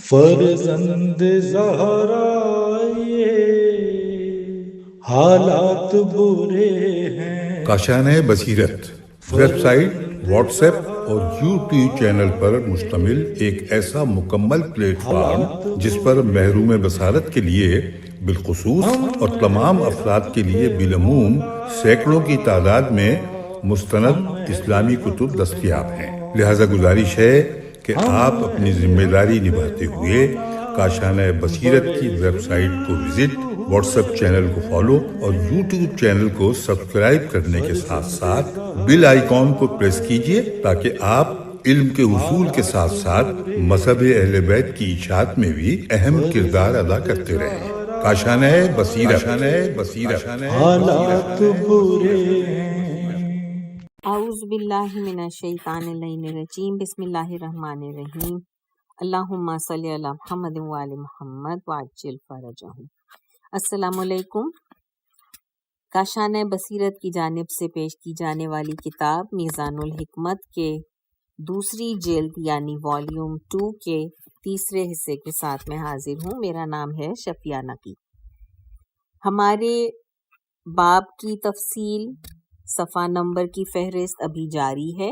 فرزند زہرا یہ حالات برے ہیں۔ کاشانۂ بصیرت ویب سائٹ، واٹس ایپ اور یوٹیوب چینل پر مشتمل ایک ایسا مکمل پلیٹ فارم جس پر محروم بصارت کے لیے بالخصوص اور تمام افراد کے لیے بالعموم سینکڑوں کی تعداد میں مستند اسلامی کتب دستیاب ہیں۔ لہذا گزارش ہے کہ آپ اپنی ذمہ داری نبھاتے ہوئے کاشانۂ بصیرت کی ویب سائٹ کو وزٹ، واٹس ایپ چینل کو فالو اور یوٹیوب چینل کو سبسکرائب کرنے کے ساتھ ساتھ بیل آئیکن کو پریس کیجئے تاکہ آپ علم کے حصول کے ساتھ ساتھ مذہب اہل بیت کی اشاعت میں بھی اہم کردار ادا کرتے رہیں۔ کاشانۂ بصیرت حالات برے ہیں۔ اعوذ باللہ من الشیطان اللعین الرجیم، بسم اللہ الرحمن الرحیم، اللہم صلی علی محمد وآل محمد وعجل فرجہم۔ السلام علیکم۔ کاشانۂ بصیرت کی جانب سے پیش کی جانے والی کتاب میزان الحکمت کے دوسری جلد یعنی والیوم 2 کے تیسرے حصے کے ساتھ میں حاضر ہوں۔ میرا نام ہے شفیہ نقی۔ ہمارے باب کی تفصیل، صفحہ نمبر کی فہرست ابھی جاری ہے۔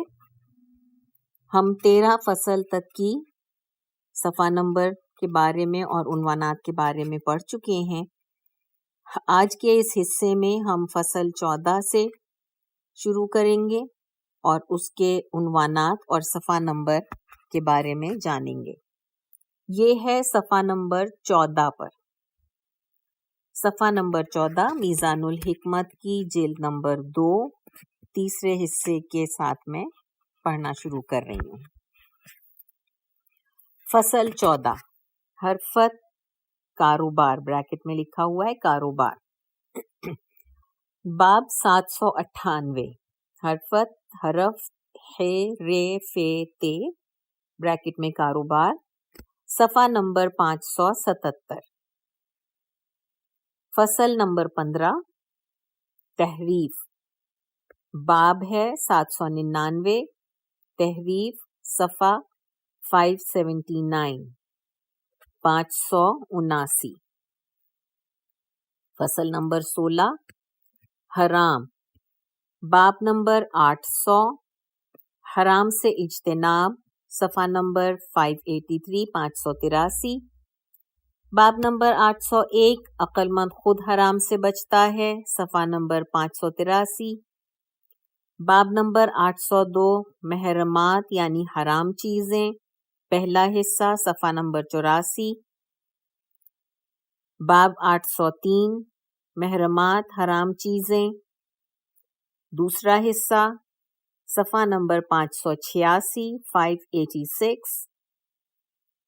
ہم 13 فصل تک کی صفحہ نمبر کے بارے میں اور عنوانات کے بارے میں پڑھ چکے ہیں۔ آج کے اس حصے میں ہم فصل 14 سے شروع کریں گے اور اس کے عنوانات اور صفحہ نمبر کے بارے میں جانیں گے۔ یہ ہے صفحہ نمبر 14 پر۔ صفحہ نمبر 14 میزان الحکمت کی جلد نمبر 2 تیسرے حصے کے ساتھ میں پڑھنا شروع کر رہی ہوں۔ فصل 14 حرفت کاروبار، بریکٹ میں لکھا ہوا ہے کاروبار۔ باب 798 حرفت حرف ح ر ف ت بریکٹ میں کاروبار، صفحہ نمبر 577۔ فصل نمبر 15 تحریف، باب ہے 799، تحریف صفحہ 579 579۔ فصل نمبر 16 حرام، باب نمبر 800 حرام سے اجتناب، صفحہ نمبر 583 583۔ باب نمبر 801 عقل مند خود حرام سے بچتا ہے، صفحہ نمبر 583۔ باب نمبر 802 محرمات یعنی حرام چیزیں، پہلا حصہ، صفحہ نمبر 84۔ باب 803 محرمات حرام چیزیں، دوسرا حصہ، صفحہ نمبر 586 586۔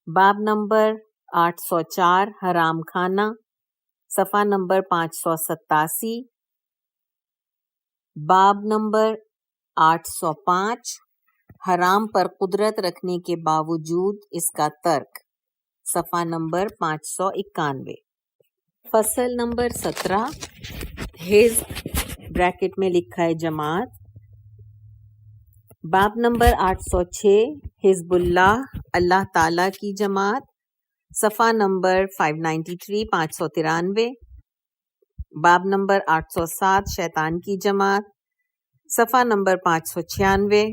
باب نمبر 804 حرام کھانا، صفحہ نمبر 587۔ باب نمبر 805 حرام پر قدرت رکھنے کے باوجود اس کا ترک، صفحہ نمبر 591۔ فصل نمبر 17 حزب، بریکٹ میں لکھا ہے جماعت، باب نمبر 806 حزب اللہ، اللہ تعالی کی جماعت، صفحہ نمبر 593 593۔ باب نمبر 807 شیطان کی جماعت، صفحہ نمبر 596۔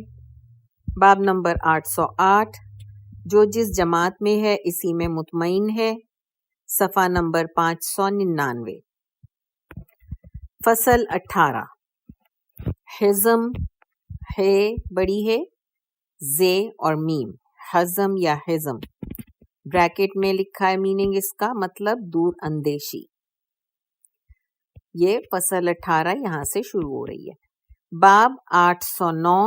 باب نمبر 808 جو جس جماعت میں ہے اسی میں مطمئن ہے، صفحہ نمبر 599۔ فصل 18 حزم، ہے بڑی ہے، زے اور میم، حزم یا حزم، بریکٹ میں لکھا ہے میننگ اس کا مطلب دور اندیشی۔ یہ فصل 18 یہاں سے شروع ہو رہی ہے۔ باب 809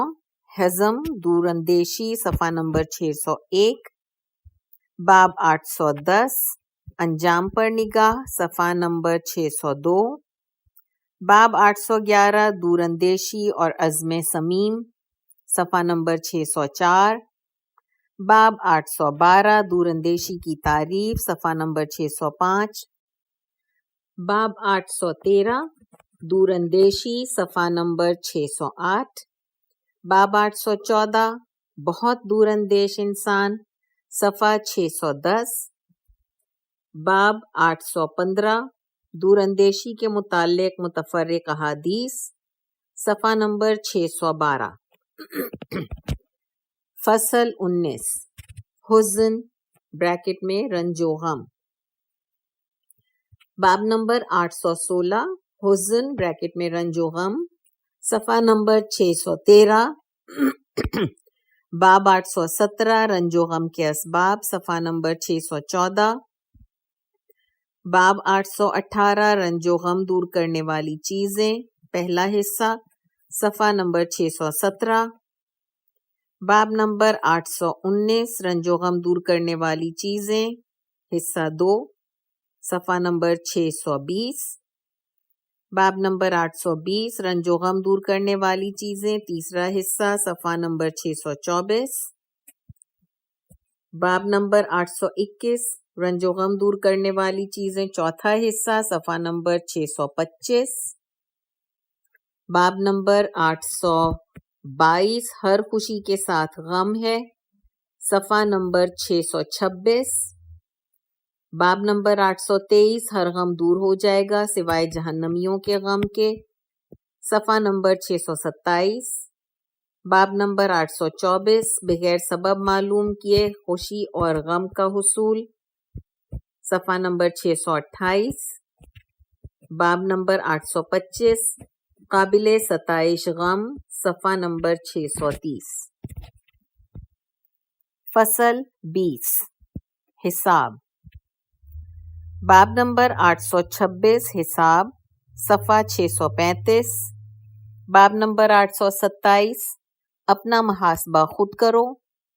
حزم دور اندیشی، صفحہ نمبر 601۔ باب 810 انجام پر نگاہ، صفحہ نمبر 602۔ باب 811 دور اندیشی اور عزم صمیم، صفحہ نمبر 604۔ باب 812 دور اندیشی کی تعریف، صفحہ نمبر 605۔ باب 813 دور اندیشی، صفحہ نمبر 608۔ باب 814 بہت دور اندیش انسان، صفحہ 610. باب 815 دور اندیشی کے متعلق متفرق احادیث، صفحہ نمبر 612. فصل 19 حزن بریکٹ میں رنج و غم. باب نمبر 816 حزن بریکٹ میں رنج و غم، صفحہ نمبر 613. باب 817 رنج و غم کے اسباب، صفحہ نمبر 614. باب 818 رنج و غم دور کرنے والی چیزیں، پہلا حصہ، صفحہ نمبر 617. باب نمبر 819 رنج و غم دور کرنے والی چیزیں، حصہ 2، صفحہ نمبر 620. باب نمبر 820 رنج و غم دور کرنے والی چیزیں، تیسرا حصہ، صفحہ نمبر 624. باب نمبر 821 رنج و غم دور کرنے والی چیزیں، چوتھا حصہ، صفحہ نمبر 625. باب نمبر 822 ہر خوشی کے ساتھ غم ہے، صفحہ نمبر 626. باب نمبر 823 ہر غم دور ہو جائے گا سوائے جہنمیوں کے غم کے، صفحہ نمبر 627. باب نمبر 824 بغیر سبب معلوم کیے خوشی اور غم کا حصول، صفحہ نمبر 628. باب نمبر 825 قابل ستائش غم، صفحہ نمبر 630. فصل 20 حساب. باب نمبر 826 حساب، صفحہ 635. باب نمبر 827 اپنا محاسبہ خود کرو،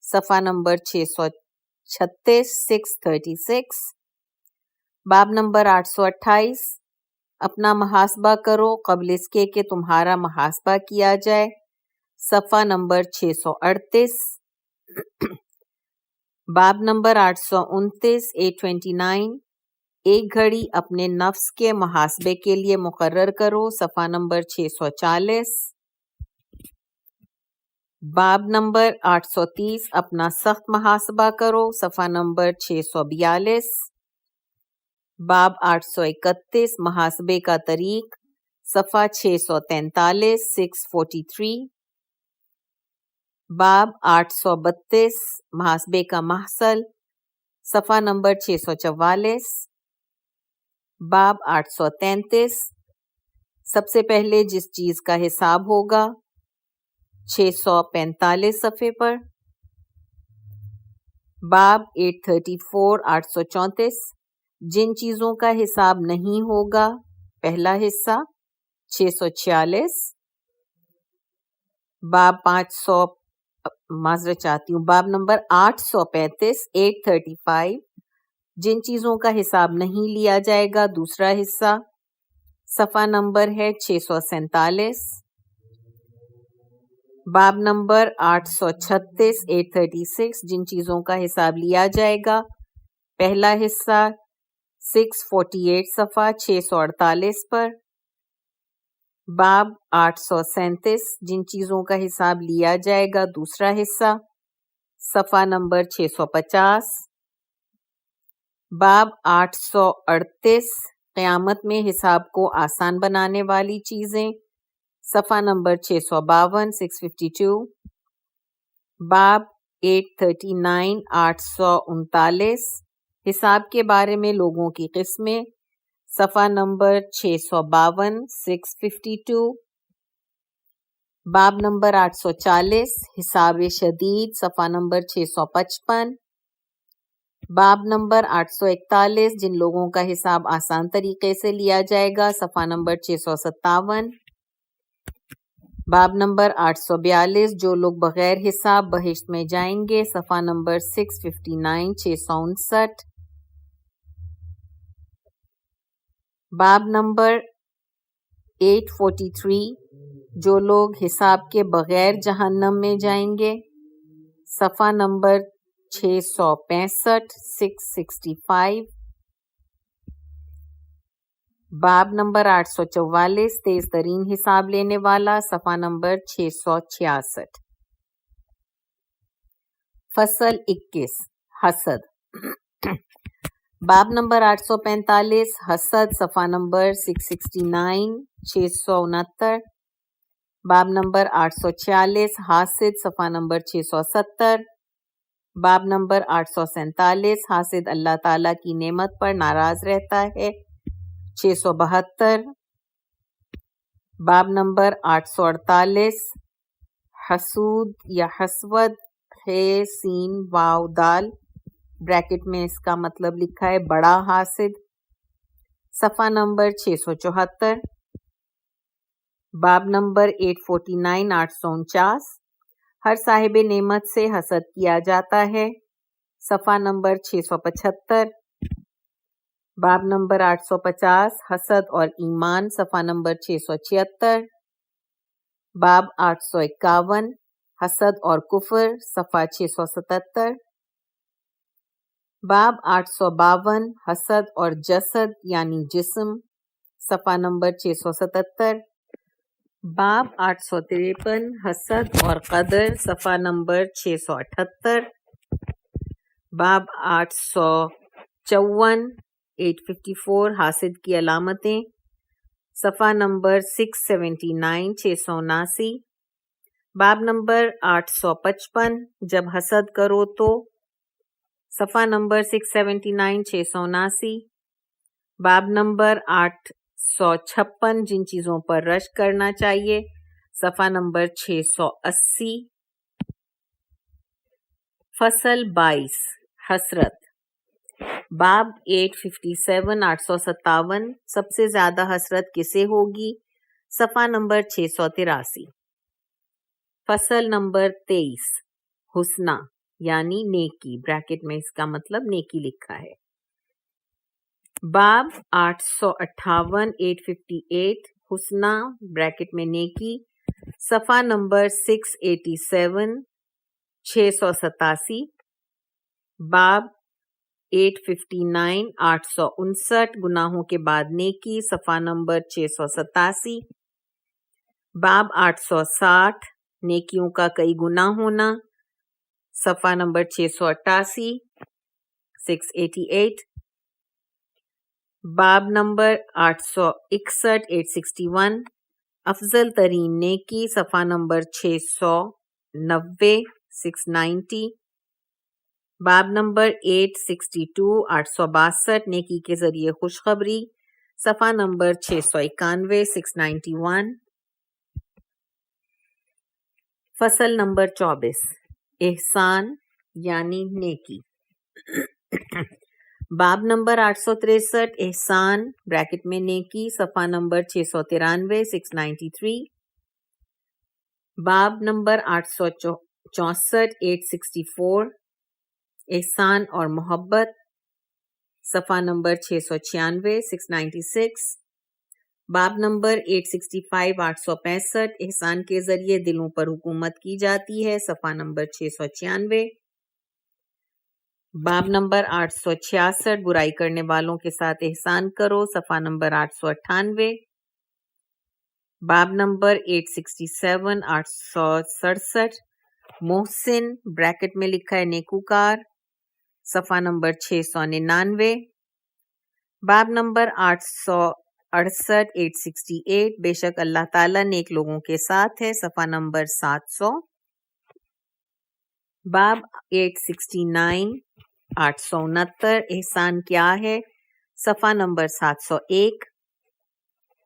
صفحہ نمبر 636 636. باب نمبر 828 اپنا محاسبہ کرو قبل اس کے کہ تمہارا محاسبہ کیا جائے، صفحہ نمبر 638. باب نمبر 829 829 ایک گھڑی اپنے نفس کے محاسبے کے لیے مقرر کرو، صفحہ نمبر 640. باب نمبر 830 اپنا سخت محاسبہ کرو، صفحہ نمبر 642. باب 831 محاسبے کا طریق، صفحہ 643 643. باب 832 محاسبے کا محصل، صفحہ نمبر 644. باب 833 سب سے پہلے جس چیز کا حساب ہوگا، 645 صفحے پر. باب 834 834 جن چیزوں کا حساب نہیں ہوگا، پہلا حصہ، 646. باب 500 معذرت چاہتی ہوں باب نمبر 835 835 جن چیزوں کا حساب نہیں لیا جائے گا، دوسرا حصہ، صفحہ نمبر ہے 647. باب نمبر 836 836 جن چیزوں کا حساب لیا جائے گا، پہلا حصہ، 648 صفحہ 648 پر. باب 837 جن چیزوں کا حساب لیا جائے گا، دوسرا حصہ، صفحہ نمبر 650. باب 838 قیامت میں حساب کو آسان بنانے والی چیزیں، صفحہ نمبر 652 652. باب 839 839 حساب کے بارے میں لوگوں کی قسمیں، صفحہ نمبر 652 652. باب نمبر 840 حساب شدید، صفحہ نمبر 655. باب نمبر 841 جن لوگوں کا حساب آسان طریقے سے لیا جائے گا، صفحہ نمبر 657. باب نمبر 842 جو لوگ بغیر حساب بہشت میں جائیں گے، صفحہ نمبر 659 659. باب نمبر 843 جو لوگ حساب کے بغیر جہنم میں جائیں گے، صفحہ نمبر 665 665. باب نمبر 844 تیز ترین حساب لینے والا، صفحہ نمبر 666. فصل 21 حسد. باب نمبر 845 حسد، صفحہ نمبر 669 669. باب نمبر 846 حاسد، صفحہ نمبر 670. باب نمبر 847 حاسد اللہ تعالیٰ کی نعمت پر ناراض رہتا ہے، 672. باب نمبر 848 حسود یا حسود، ہے سین واو دال، بریکٹ میں اس کا مطلب لکھا ہے بڑا حاسد، صفحہ نمبر 674. باب نمبر 849 849 ہر صاحب نعمت سے حسد کیا جاتا ہے، صفحہ نمبر 675. باب نمبر 850 حسد اور ایمان، صفحہ نمبر 676. باب 851 حسد اور کفر، صفحہ 677. باب 852 حسد اور جسد یعنی جسم، صفحہ نمبر 677. باب 853 حسد اور قدر، صفحہ نمبر 678. باب 854 854 حاسد کی علامتیں، صفحہ نمبر 679 679. باب نمبر 855 جب حسد کرو تو، صفحہ نمبر 679 679. باب نمبر 856 جن چیزوں پر رشک کرنا چاہیے، صفحہ نمبر 680. فصل 22 حسرت. باب 857 857 سب سے زیادہ حسرت کسے ہوگی، صفحہ نمبر 683. فصل نمبر 23 حسنہ یعنی نیکی، بریکٹ میں اس کا مطلب نیکی لکھا ہے. باب 858 858 حسنہ بریکٹ میں نیکی، صفحہ نمبر 687 687. باب 859 859 گناہوں کے بعد نیکی، صفحہ نمبر 687. باب 860 نیکیوں کا کئی گنا ہونا، صفحہ نمبر 688 688. باب نمبر 861 861 افضل ترین نیکی، صفحہ نمبر 690 690. باب نمبر 862 862 نیکی کے ذریعے خوشخبری، صفحہ نمبر 691 691. فصل نمبر 24 احسان یعنی نیکی. باب نمبر 863 احسان بریکٹ میں نیکی، صفحہ نمبر 693 693. باب نمبر 864 864 احسان اور محبت، صفحہ نمبر 696 696. باب نمبر 865 865 احسان کے ذریعے دلوں پر حکومت کی جاتی ہے، صفحہ نمبر 696. باب نمبر 866 برائی کرنے والوں کے ساتھ احسان کرو، صفحہ نمبر 898. باب نمبر 867 867 محسن بریکٹ میں لکھا ہے نیکوکار، صفحہ نمبر 699. باب نمبر 868 868 بے شک اللہ تعالیٰ نیک لوگوں کے ساتھ ہے، صفحہ نمبر 700. باب 869 869 احسان کیا ہے، صفحہ نمبر 701.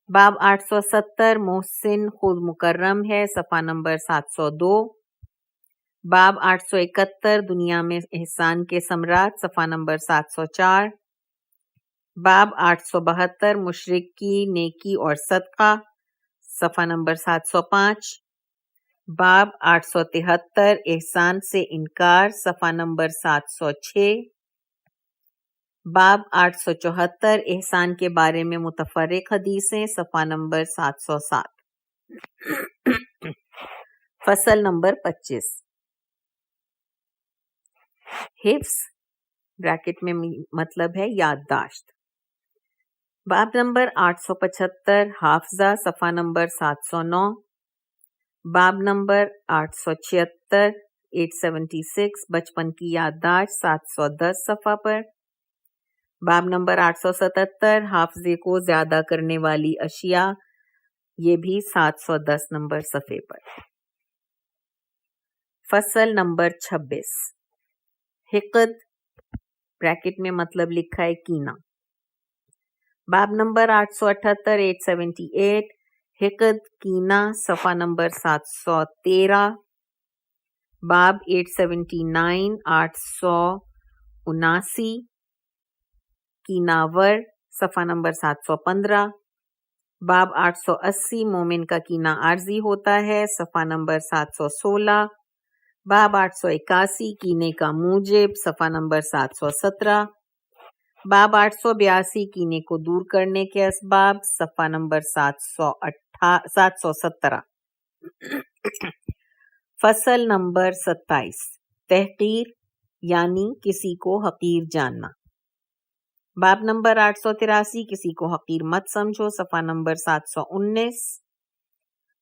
باب 870 محسن خود مکرم ہے، صفحہ نمبر 702. باب 871 دنیا میں احسان کے ثمرات، صفحہ نمبر 704. باب 872 مشرک کی نیکی اور صدقہ، صفحہ نمبر 705. باب 873 احسان سے انکار، صفحہ نمبر 706. باب 874 احسان کے بارے میں متفرق حدیثیں، صفحہ نمبر 707. فصل نمبر 25 حفظ بریکٹ میں مطلب ہے یادداشت. باب نمبر 875 حافظہ، صفحہ نمبر 709. باب نمبر 876 876 بچپن کی یادداشت 710 صفحہ پر. باب نمبر 877 حافظے کو زیادہ کرنے والی اشیاء، یہ بھی 710 نمبر صفحے پر. فصل نمبر 26 حقد بریکٹ میں مطلب لکھا ہے کینہ. باب نمبر 878 878 حقد کینہ صفحہ نمبر 713. باب 879 879 کیناور صفحہ نمبر 715. باب 880 مومن کا کینہ عارضی ہوتا ہے صفحہ نمبر 716. باب 881 کینے کا موجب صفحہ نمبر 717. باب 882 کینے کو دور کرنے کے اسباب صفحہ نمبر 717. فصل نمبر 27 تحقیر یعنی کسی کو حقیر جاننا. باب نمبر 883 کسی کو حقیر مت سمجھو صفحہ نمبر 719.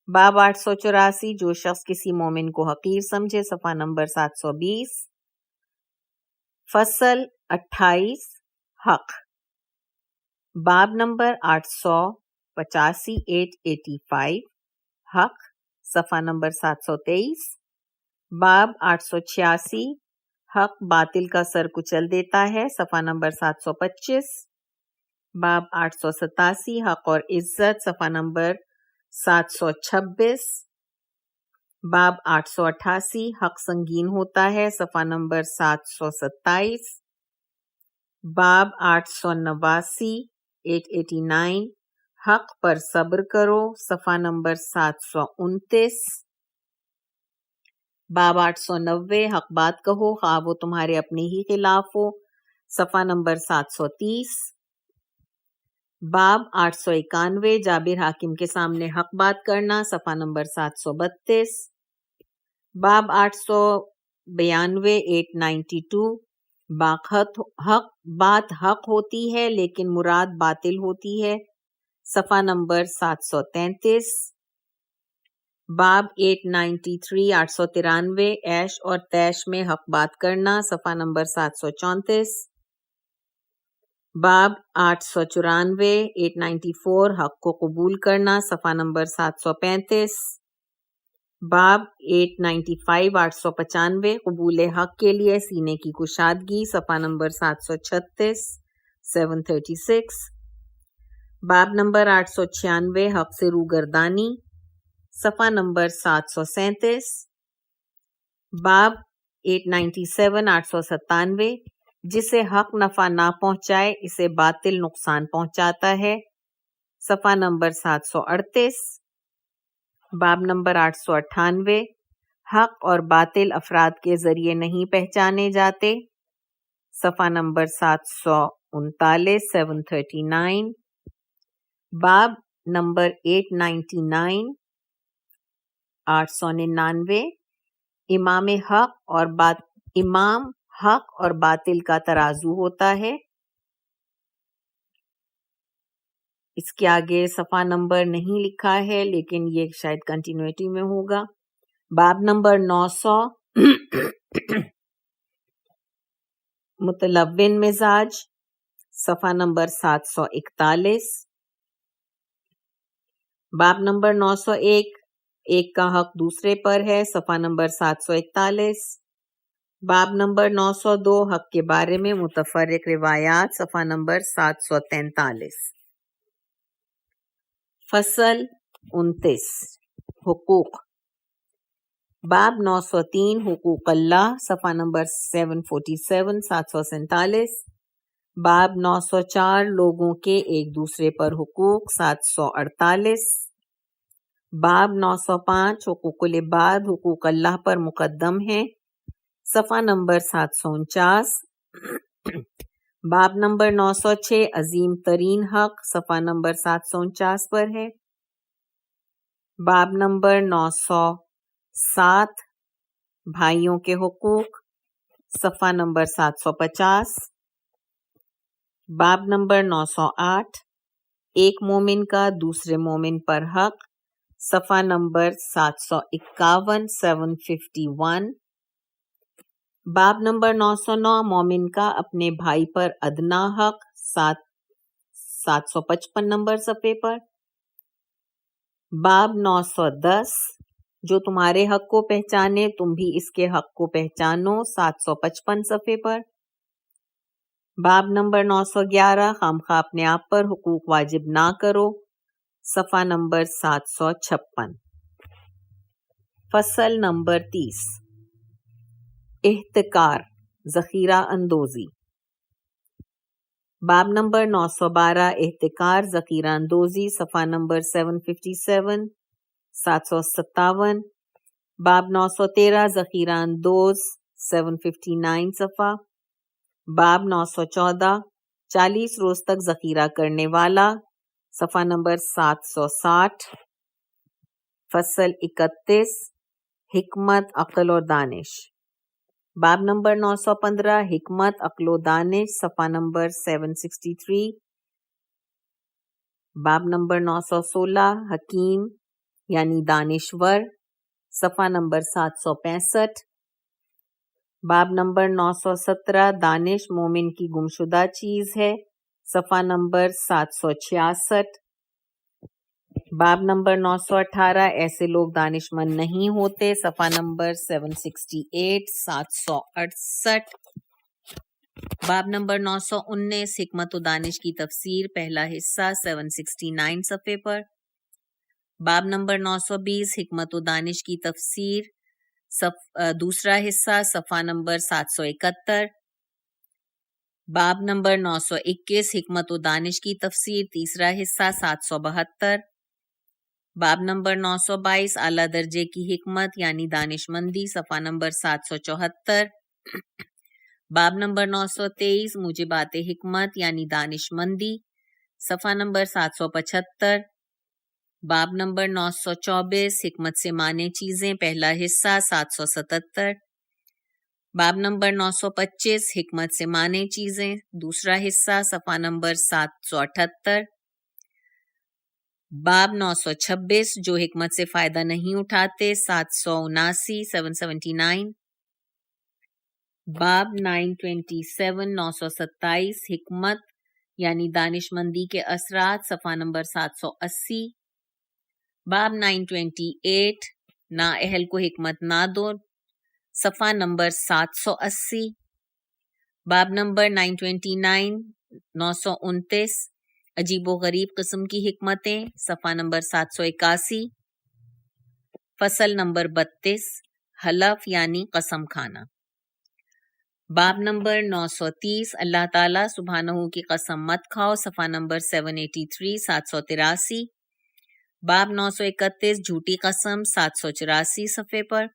باب 884 جو شخص کسی مومن کو حقیر سمجھے صفحہ نمبر 720. فصل 28 حق. باب نمبر 885 885 حق صفحہ نمبر 723. باب 886 حق باطل کا سر کچل دیتا ہے صفحہ نمبر 725. باب 887 حق اور عزت صفحہ نمبر 726. باب 888 حق سنگین ہوتا ہے صفحہ نمبر 727. باب 889 889 حق پر صبر کرو صفحہ نمبر 729. باب 890 حق بات کہو خواہ وہ تمہارے اپنے ہی خلاف ہو صفحہ نمبر 730. باب 891 جابر حاکم کے سامنے حق بات کرنا صفحہ نمبر 732. باب 892 892 بات حق ہوتی ہے لیکن مراد باطل ہوتی ہے صفحہ نمبر 733. باب 893 893 عیش اور تیش میں حق بات کرنا صفحہ نمبر 734. باب 894 894 حق کو قبول کرنا صفحہ نمبر 735. باب 895 895 قبول حق کے لیے سینے کی کشادگی صفحہ نمبر 736 736. باب نمبر 896 حق سے روگردانی صفحہ نمبر 737. باب 897 897 جسے حق نفع نہ پہنچائے اسے باطل نقصان پہنچاتا ہے صفحہ نمبر 738. باب نمبر 898 حق اور باطل افراد کے ذریعے نہیں پہچانے جاتے صفحہ نمبر 739 739. باب نمبر 899 899 امام حق اور باطل کا ترازو ہوتا ہے. اس کے آگے صفحہ نمبر نہیں لکھا ہے لیکن یہ شاید کنٹینیوٹی میں ہوگا. باب نمبر 900 متلون مزاج صفحہ نمبر 741. باب نمبر 901 ایک کا حق دوسرے پر ہے صفحہ نمبر 741. باب نمبر 902 حق کے بارے میں متفرق روایات صفحہ نمبر 743. فصل 29 حقوق. باب 903 حقوق اللہ صفحہ نمبر 747 747. باب 904 لوگوں کے ایک دوسرے پر حقوق 748. باب 905 حقوق العباد حقوق اللہ پر مقدم ہیں صفحہ نمبر 749. باب نمبر 906 عظیم ترین حق صفحہ نمبر 749 پر ہے. باب نمبر 907 بھائیوں کے حقوق صفحہ نمبر 750. باب نمبر 908 ایک مومن کا دوسرے مومن پر حق صفحہ نمبر 751 751. باب نمبر 909 مومن کا اپنے بھائی پر ادنا حق 755 نمبر صفحے پر۔ باب 910 جو تمہارے حق کو پہچانے تم بھی اس کے حق کو پہچانو 755 صفحے پر۔ باب نمبر 911 خامخواہ اپنے آپ پر حقوق واجب نہ کرو صفحہ نمبر 756۔ فصل نمبر 30 احتکار ذخیرہ اندوزی۔ باب نمبر 912 احتکار ذخیرہ اندوزی صفحہ نمبر 757 757۔ باب 913 ذخیرہ اندوز 759 صفحہ۔ باب 914 40 روز تک ذخیرہ کرنے والا صفحہ نمبر 760۔ فصل 31 حکمت عقل اور دانش۔ باب نمبر 915 حکمت عقل و دانش صفحہ نمبر 763۔ باب نمبر 916 حکیم یعنی دانشور صفحہ نمبر 765۔ باب نمبر 917 دانش مومن کی گمشدہ چیز ہے صفحہ نمبر 766۔ باب نمبر 918 ایسے لوگ دانش مند نہیں ہوتے صفحہ نمبر 768 768۔ باب نمبر 919 حکمت و دانش کی تفسیر پہلا حصہ 769 صفحے پر۔ باب نمبر 920 حکمت و دانش کی تفسیر دوسرا حصہ صفحہ نمبر 771۔ باب نمبر 921 حکمت و دانش کی تفسیر تیسرا حصہ 772۔ باب نمبر 922 اعلیٰ درجے کی حکمت یعنی دانش مندی صفحہ نمبر 774۔ باب نمبر 923 موجبات حکمت یعنی دانش مندی صفحہ نمبر 775۔ باب نمبر 924 حکمت سے مانے چیزیں پہلا حصہ 777۔ باب نمبر 925 حکمت سے مانے چیزیں دوسرا حصہ صفحہ نمبر 778۔ باب 926 جو حکمت سے فائدہ نہیں اٹھاتے 779 779۔ باب 927 927 حکمت یعنی دانش مندی کے اثرات صفحہ نمبر 780۔ باب 928 نااہل کو حکمت نہ دو صفحہ نمبر 780۔ باب نمبر 929 929 عجیب و غریب قسم کی حکمتیں صفحہ نمبر 781۔ فصل نمبر 32 حلف یعنی قسم کھانا۔ باب نمبر 930 اللہ تعالیٰ سبحانہ کی قسم مت کھاؤ صفحہ نمبر 783 783۔ باب 931 جھوٹی قسم 784 صفحے پر۔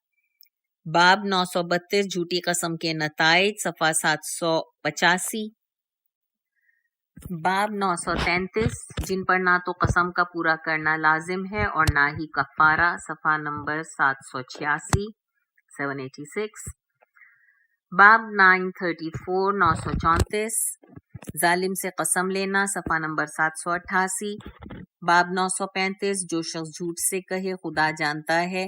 باب 932 جھوٹی قسم کے نتائج صفحہ 785۔ باب 933 جن پر نہ تو قسم کا پورا کرنا لازم ہے اور نہ ہی کفارہ صفحہ نمبر 786 786۔ باب 934 934 ظالم سے قسم لینا صفحہ نمبر 788۔ باب 935 جو شخص جھوٹ سے کہے خدا جانتا ہے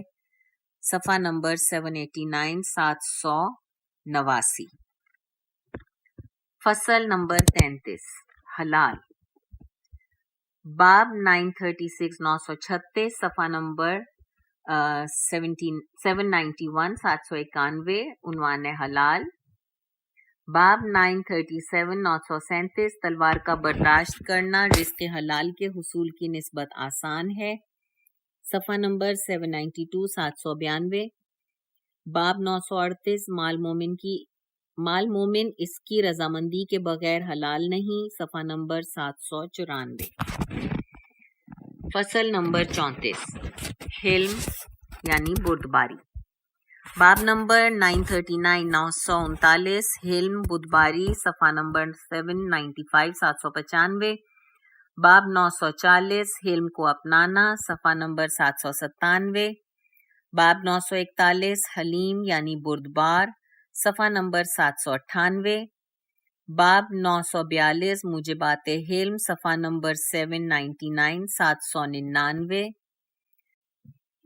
صفحہ نمبر 789 789۔ فصل نمبر 33 حلال۔ باب 936 936 صفحہ نمبر 791 791 عنوان حلال۔ باب 937 937 تلوار کا برداشت کرنا رزق حلال کے حصول کی نسبت آسان ہے صفحہ نمبر 792 792۔ باب 938 مال مومن اس کی رضامندی کے بغیر حلال نہیں صفحہ نمبر 794۔ فصل نمبر 34 حلم یعنی بردباری۔ باب نمبر 939 939 حلم بردباری صفحہ نمبر 795 795۔ باب 940 حلم کو اپنانا صفحہ نمبر 797۔ باب 941 حلیم یعنی بردبار صفحہ نمبر 798۔ باب 942 موجبات حلم صفحہ نمبر 799 799۔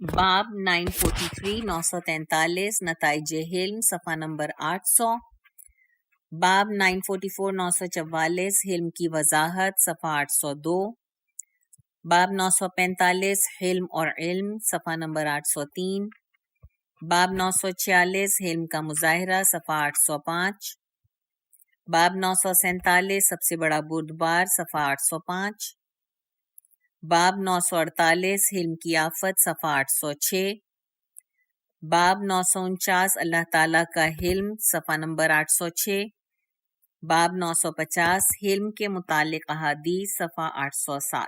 باب 943 943 نتائج حلم صفحہ نمبر 800. باب 944 944 حلم کی وضاحت صفحہ 802. باب 945 حلم اور علم صفحہ نمبر 803. باب 946 حلم کا مظاہرہ صفحہ 805. باب 947 سب سے بڑا بردبار صفحہ 805. باب 948 حلم کی آفت صفحہ 806. باب 949 اللہ تعالیٰ کا حلم صفحہ نمبر 806. باب 950 حلم کے متعلق احادیث صفحہ 807.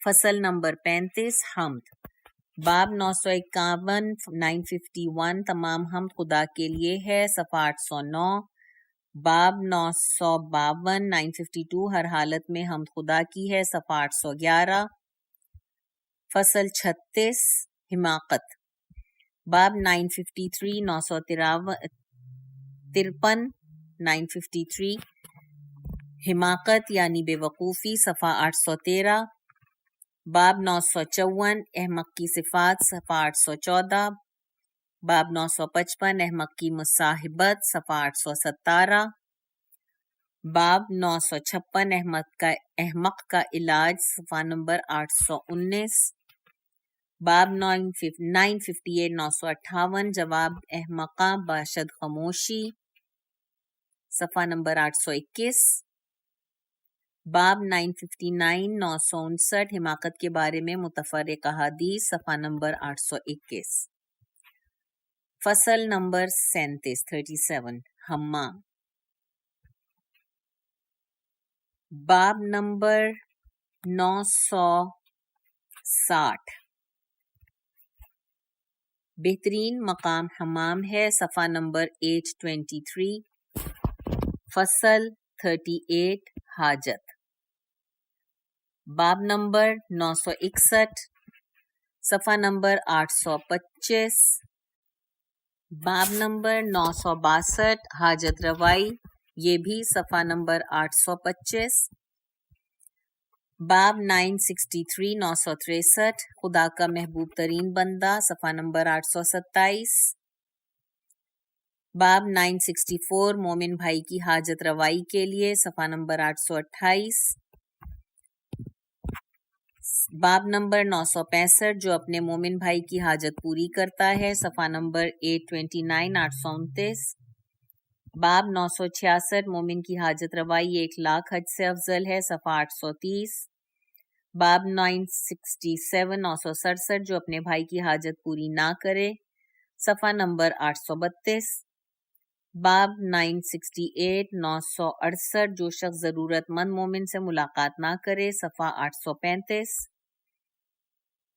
فصل نمبر 35 حمد. باب 951 951 تمام حمد خدا کے لیے ہے صفحہ 809. باب 952 952 ہر حالت میں حمد خدا کی ہے صفحہ 811. فصل 36 حماقت. باب 953 953 953 حماقت یعنی بے وقوفی صفحہ 813. باب 954 احمق کی صفات صفحہ 814. باب 955 احمق کی مصاحبت صفحہ 817. باب 956 احمق کا علاج صفحہ نمبر 819. باب 958 958 جواب احمقاں باشد خاموشی صفحہ نمبر 821. باب 959 959 حماقت کے بارے میں متفرق احادیث صفحہ نمبر 821. فصل نمبر 37 حمام. باب نمبر 960 بہترین مقام حمام ہے صفحہ نمبر 823. فصل 38 حاجت. باب نمبر 961 صفحہ نمبر 825. باب نمبر 962 حاجت روائی یہ بھی صفحہ نمبر 825. باب 963 963 خدا کا محبوب ترین بندہ صفحہ نمبر 827. باب 964 مومن بھائی کی حاجت روائی کے لیے صفحہ نمبر 828. باب نمبر 965 جو اپنے مومن بھائی کی حاجت پوری کرتا ہے صفحہ نمبر 829 829. باب 966 مومن کی حاجت روائی 1,00,000 حج سے افضل ہے صفحہ 830. باب 967 967 جو اپنے بھائی کی حاجت پوری نہ کرے صفحہ نمبر 832. باب 968 968 جو شخص ضرورت مند مومن سے ملاقات نہ کرے صفحہ 835.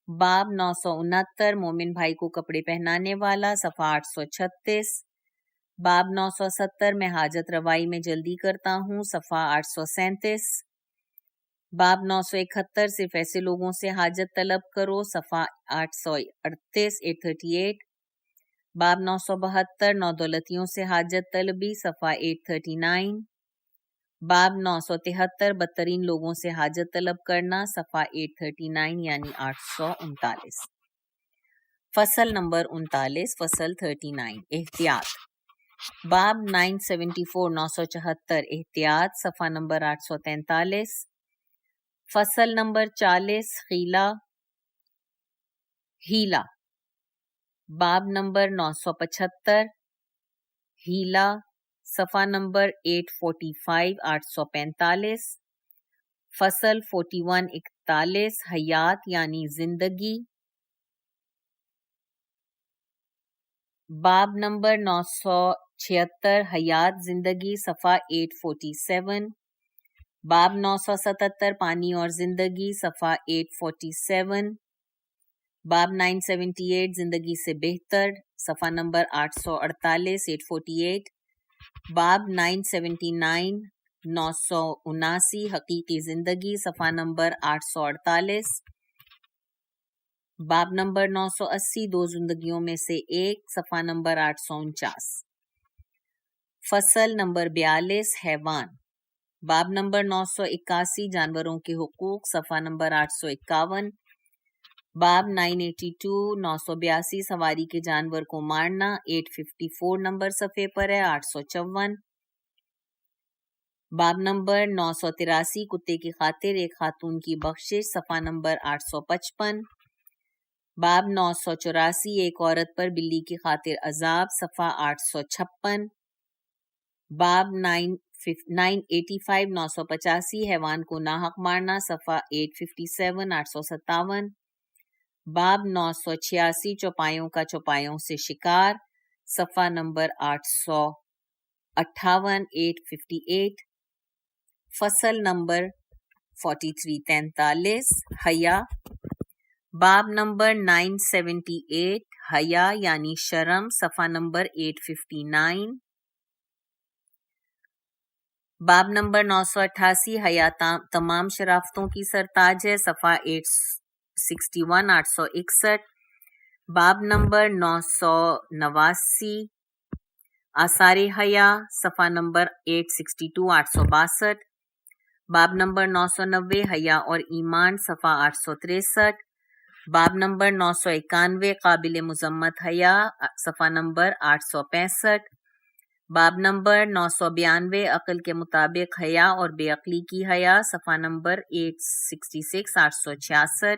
باب 969 مومن بھائی کو کپڑے پہنانے والا صفحہ 836. باب 970 میں حاجت روائی میں جلدی کرتا ہوں صفحہ 837. باب 971 صرف ایسے لوگوں سے حاجت طلب کرو صفحہ 838 838. باب 972 نو دولتیوں سے حاجت طلبی صفحہ 839. باب 973 بدترین لوگوں سے حاجت طلب کرنا صفحہ 839 یعنی 839. فصل نمبر 39 فصل 39 احتیاط. باب 974 974 احتیاط صفحہ نمبر 843. فصل نمبر 40 ہیلا. باب نمبر 975 ہیلا صفحہ نمبر 845 845. فصل 41 41 حیات یعنی زندگی. باب نمبر 976 حیات زندگی صفحہ 847. باب 977 پانی اور زندگی صفحہ 847. باب 978 زندگی سے بہتر صفحہ نمبر 848 848. باب 979 979 حقیقی زندگی صفحہ نمبر 848. باب نمبر 980 دو زندگیوں میں سے ایک صفحہ نمبر 849. فصل نمبر 42 حیوان. باب نمبر 981 جانوروں کے حقوق صفحہ نمبر 851. باب 982 982 سواری کے جانور کو مارنا 854 نمبر صفحے پر ہے 854. باب نمبر 983 کتے کی خاطر ایک خاتون کی بخشش صفحہ نمبر 855. باب 984 ایک عورت پر بلی کی خاطر عذاب صفحہ 856. باب 985 985 حیوان کو ناحق مارنا صفحہ 857 857. باب 986 چوپایوں کا چوپایوں سے شکار صفحہ نمبر 858 858. فصل نمبر 43 43 حیا. باب نمبر 978 حیا یعنی شرم صفحہ نمبر 859. باب نمبر 988 حیا تمام شرافتوں کی سرتاج ہے صفحہ 861 861. باب نمبر 989 آثار حیا صفحہ نمبر 862 862. باب نمبر 990 حیا اور ایمان صفحہ 863. باب نمبر 991 قابل مذمت حیا صفحہ نمبر 865. باب نمبر 992 عقل کے مطابق حیا اور بے عقلی کی حیا صفحہ نمبر 866 866.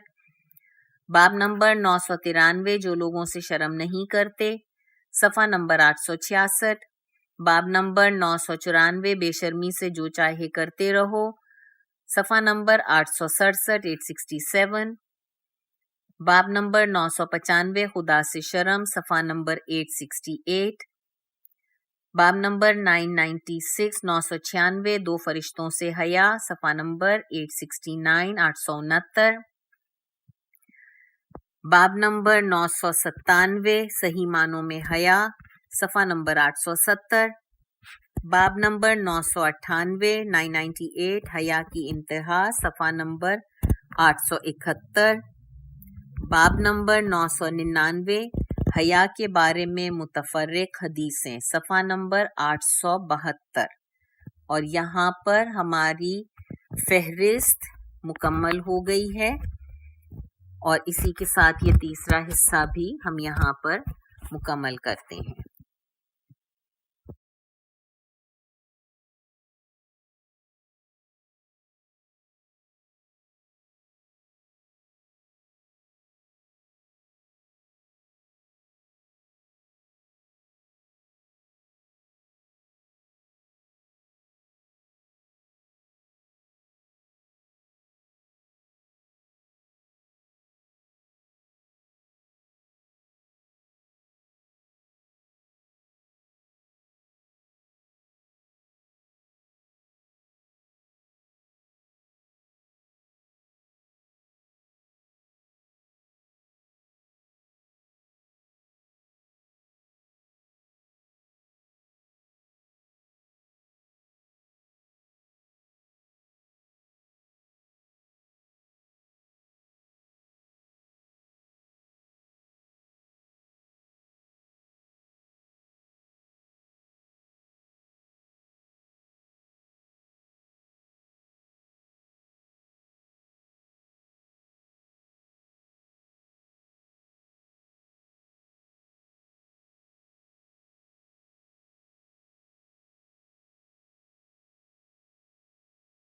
باب نمبر 993 جو لوگوں سے شرم نہیں کرتے صفحہ نمبر 866. باب نمبر 994 بے شرمی سے جو چاہے کرتے رہو صفحہ نمبر 867 867. باب نمبر 995 خدا سے شرم صفحہ نمبر 868. باب نمبر 996 996 دو فرشتوں سے حیا صفحہ نمبر 869 869. باب نمبر 997 صحیح معنوں میں حیا صفحہ نمبر 870. باب نمبر 998 998 حیا کی انتہا صفحہ نمبر 871. باب نمبر 999 حیا کے بارے میں متفرق حدیثیں صفحہ نمبر 872. اور یہاں پر ہماری فہرست مکمل ہو گئی ہے اور اسی کے ساتھ یہ تیسرا حصہ بھی ہم یہاں پر مکمل کرتے ہیں.